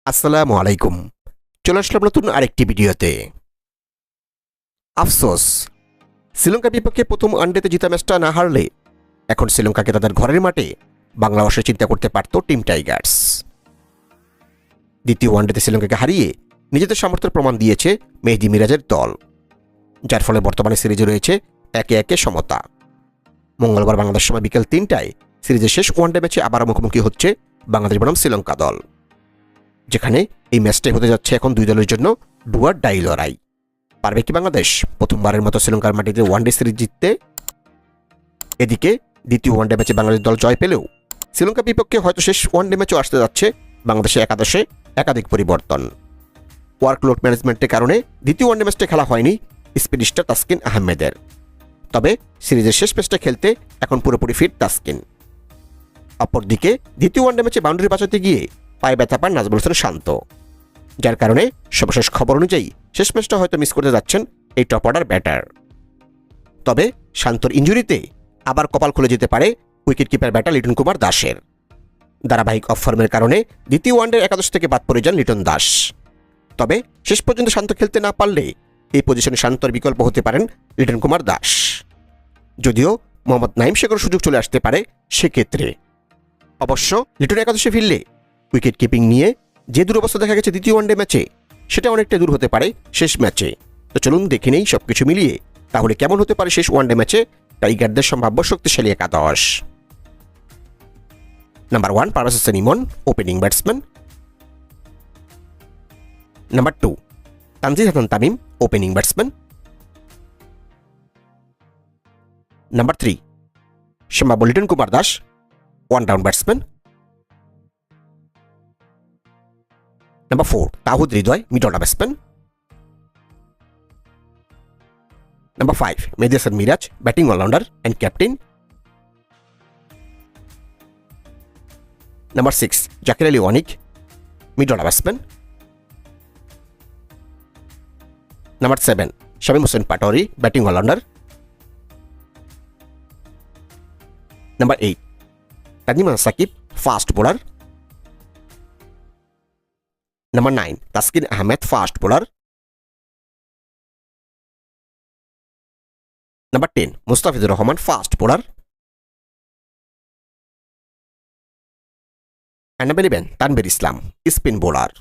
আসসালামু আলাইকুম। চলে আসলাম নতুন আরেকটি ভিডিওতে। আফসোস, শ্রীলঙ্কার বিপক্ষে প্রথম ওয়ানডেতে জিতা ম্যাচটা না হারলে এখন শ্রীলঙ্কাকে তাদের ঘরের মাঠে বাংলাদেশে চিন্তা করতে পারত টিম টাইগার্স। দ্বিতীয় ওয়ানডেতে শ্রীলঙ্কাকে হারিয়ে নিজেদের সামর্থ্যের প্রমাণ দিয়েছে মেহেদী মিরাজের দল, যার ফলে বর্তমানে সিরিজে রয়েছে একে একে সমতা। মঙ্গলবার বাংলাদেশ সময় বিকেল ৩টায় সিরিজের শেষ ওয়ানডে ম্যাচে আবার মুখোমুখি হচ্ছে বাংলাদেশ বনাম শ্রীলঙ্কা দল, যেখানে এই ম্যাচটাই হতে যাচ্ছে এখন দুই দলের জন্য ডু অর ডাই লড়াই। পারবে কি বাংলাদেশ প্রথমবারের মতো শ্রীলঙ্কার মাটিতে ওয়ানডে সিরিজ জিততে? এদিকে দ্বিতীয় ওয়ানডে ম্যাচে বাংলাদেশ দল জয় পেলেও শ্রীলঙ্কার বিপক্ষে হয়তো শেষ ওয়ানডে ম্যাচও আসতে যাচ্ছে বাংলাদেশের একাদশে একাধিক পরিবর্তন। ওয়ার্কলোড ম্যানেজমেন্টের কারণে দ্বিতীয় ওয়ানডে ম্যাচটা খেলা হয়নি স্পিন স্টার তাসকিন আহমেদের। তবে সিরিজের শেষ ম্যাচটা খেলতে এখন পুরোপুরি ফিট তাসকিন। অপরদিকে দ্বিতীয় ওয়ানডে ম্যাচে বাউন্ডারি বাঁচাতে গিয়ে পায়ে ব্যথা পান নাজমুল হোসেন শান্ত, যার কারণে সর্বশেষ খবর অনুযায়ী শেষ ম্যাচটা হয়তো মিস করতে যাচ্ছেন এই টপ অর্ডার ব্যাটার। তবে শান্তর ইনজুরিতে আবার কপাল খুলে যেতে পারে wicket keeper batter Liton Kumar দাসের। ধারাবাহিক অফ ফর্মের কারণে দ্বিতীয় ওয়ানডের একাদশ থেকে বাদ পড়ে যান লিটন দাস। তবে শেষ পর্যন্ত শান্ত খেলতে না পারলে এই পজিশনে শান্তর বিকল্প হতে পারেন লিটন কুমার দাস। যদিও মোহাম্মদ নাইম শেখর সুযোগ চলে আসতে পারে সেক্ষেত্রে। অবশ্য লিটন একাদশে ফিরলে উইকেট কিপিং নিয়ে যে দুরবস্থা দেখা গেছে দ্বিতীয় ওয়ানডে ম্যাচে, সেটা অনেকটা দূর হতে পারে শেষ ম্যাচে। তো চলুন দেখে নেই সবকিছু মিলিয়ে তাহলে কেমন হতে পারে শেষ ওয়ানডে ম্যাচে টাইগারদের সম্ভাব্য শক্তিশালী একাদশ। Number 1 Parvez Hossain Emon, opening batsman. Number 2 Tanzid Hasan Tamim, opening batsman. Number 3 সম্ভাব্য Liton Kumar Das, one down batsman. Number 4 Towhid Hridoy, middle order batsman. Number 5 Mehidy Hasan Miraz, batting all rounder and captain. Number 6 Jaker Ali Anik, middle order batsman. Number 7 Shamim Hossain Patwari, batting all rounder. Number 8 Tanzim Sakib, fast bowler. Number 9 Taskin Ahmed, fast bowler. Number 10 Mustafizur Rahman, fast bowler. Number 11 Tanvir Islam, spin bowler.